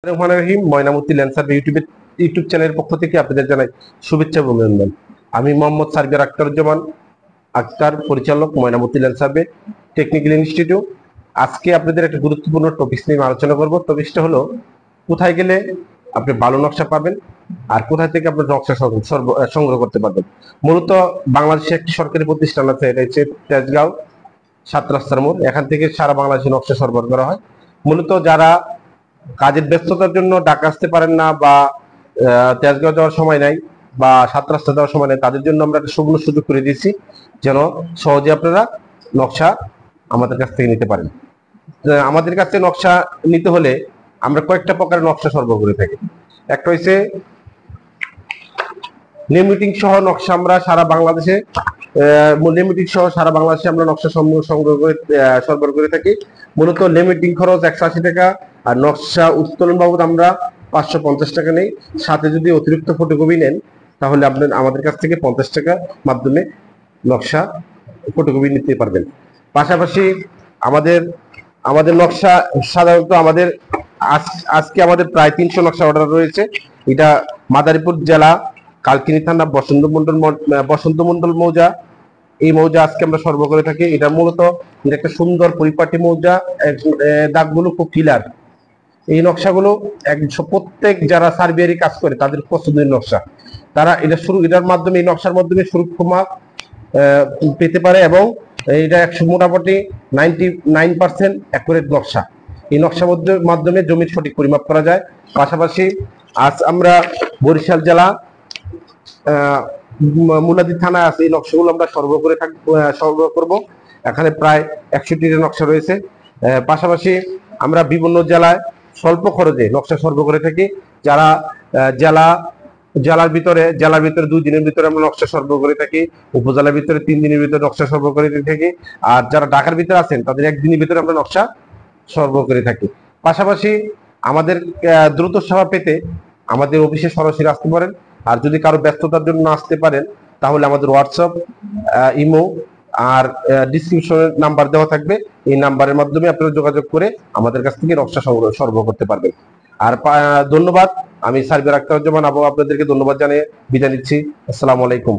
রহমান রহিম Mainamati Lancer YouTube চ্যানেলের পক্ষ থেকে আপনাদের জানাই শুভেচ্ছা এবং অভিনন্দন। আমি মোহাম্মদ সার্বিয়ার আক্তারুজ্জামান আক্তার, পরিচালক ময়নামতি ল্যান্সার টেকনিক্যাল ইনস্টিটিউট। আজকে আপনাদের একটা গুরুত্বপূর্ণ টপিক নিয়ে আলোচনা করব। টপিকটা হলো কোথায় গেলে আপনি ভালো নকশা পাবেন আর কোথায় থেকে আপনার নকশা সংগ্রহ করতে পারবেন। মূলত বাংলাদেশে একটি সরকারি প্রতিষ্ঠান আছে, এটা হচ্ছে তেজগাঁও 7 রাস্তার মোড়। এখান থেকে সারা বাংলাদেশে নকশা সরবরাহ করা হয়। মূলত যারা কাজের ব্যস্ততার জন্য ঢাকা আসতে পারেন না বা তেজগাঁও যাওয়ার সময় নাই বা 7 রাস্তা যাওয়ার সময় নাই, তাদের জন্য আমরা একটা সুযোগ করে দিয়েছি যেন সহজে আপনারা নকশা আমাদের কাছ থেকে নিতে পারেন। আমাদের কাছে নকশা নিতে হলে আমরা কয়েকটা প্রকারের নকশা সরবরাহ করে থাকি। একটা হচ্ছে লিমিটিং সহ নকশা। আমরা সারা বাংলাদেশে আমরা নকশা সংগ্রহ করে সরবরাহ করে থাকি। মূলত লিমিটিং খরচ 180 টাকা আর নকশা উত্তোলন বাবদ আমরা 550 টাকা নেই। সাথে যদি অতিরিক্ত ফটোকপি নেন তাহলে আপনি আমাদের কাছ থেকে 50 টাকার মাধ্যমে নকশা ফটোকপি নিতে পারবেন। পাশাপাশি আমাদের নকশা সাধারণত আজকে আমাদের প্রায় 300 নকশা অর্ডার রয়েছে। এটা মাদারীপুর জেলা, কালকিনি থানা, বসন্ত মন্ডল মৌজা। এই মৌজা আজকে আমরা সরবরাহ করে থাকি। এটা মূলত একটা সুন্দর পরিপাটি মৌজা, দাগগুলো খুব ক্লিয়ার। এই নকশাগুলো প্রত্যেক যারা সার্বিয়ারি কাজ করে তাদের পছন্দের নকশা। তারা এটার মাধ্যমে, এই নকশার মাধ্যমে সুরক্ষা মাপ পেতে পারে এবং এটা মোটামুটি 99% অ্যাকুরেট নকশা। এই নকশার মাধ্যমে জমির সঠিক পরিমাপ করা যায়। পাশাপাশি আজ আমরা বরিশাল জেলা মুলাদি থানা আছে, এই নকশাগুলো আমরা সরবরাহ করব। এখানে প্রায় 160টা নকশা রয়েছে। পাশাপাশি আমরা বিভিন্ন জেলায় স্বল্প খরচে নকশা সরবরাহ করে থাকি। যারা জেলার ভিতরে 2 দিনের ভিতরে আমরা নকশা সরবরাহ করে থাকি, উপজেলার ভিতরে 3 দিনের ভিতরে নকশা সরবরাহ করে থাকি, আর যারা ঢাকার ভিতরে আছেন তাদের 1 দিনের ভিতরে আমরা নকশা সরবরাহ করে থাকি। পাশাপাশি আমাদের দ্রুত সেবা পেতে আমাদের অফিসে সরাসরি আসতে পারেন। আর যদি কারো ব্যস্ততার জন্য না আসতে পারেন তাহলে আমাদের হোয়াটসঅ্যাপ, ইমো আর ডিসক্রিপশনের নাম্বার দেওয়া থাকবে। এই নাম্বারের মাধ্যমে আপনারা যোগাযোগ করে আমাদের কাছ থেকে নকশা সরবরাহ করতে পারবেন। আর ধন্যবাদ। আমি সার্বিয়ার আক্তারুজ্জামান আপনাদেরকে ধন্যবাদ জানিয়ে বিদায় নিচ্ছি। আসসালামু আলাইকুম।